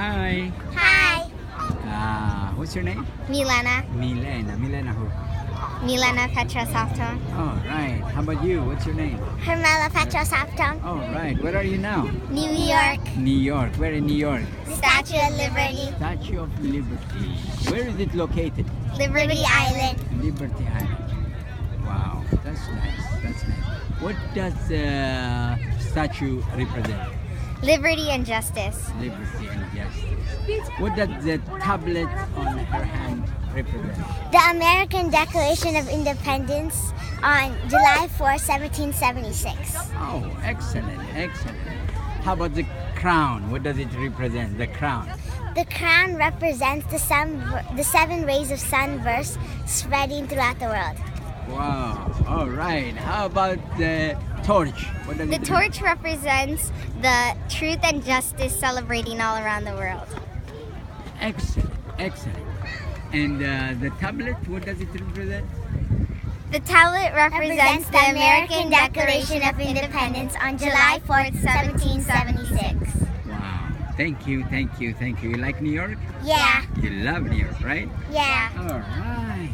Hi. Hi. What's your name? Milena. Milena. Milena who? Milena Petros Habtom. Oh, right. How about you? What's your name? Hermella Petros Habtom. Oh, right. Where are you now? New York. New York. Where in New York? Statue of Liberty. Statue of Liberty. Where is it located? Liberty Island. Liberty Island. Wow, that's nice. That's nice. What does the statue represent? Liberty and justice. Liberty and justice. What does the tablet on her hand represent? The American Declaration of Independence on July 4, 1776. Oh, excellent, excellent. How about the crown? What does it represent? The crown. The crown represents the seven rays of sun verse spreading throughout the world. Wow. All right. How about the torch? What does The it torch represents the truth and justice celebrating all around the world. Excellent, excellent. And the tablet, what does it represent? The tablet represents the American Declaration of Independence on July 4th, 1776. Wow. Thank you, thank you, thank you. You like New York? Yeah. You love New York, right? Yeah. All right.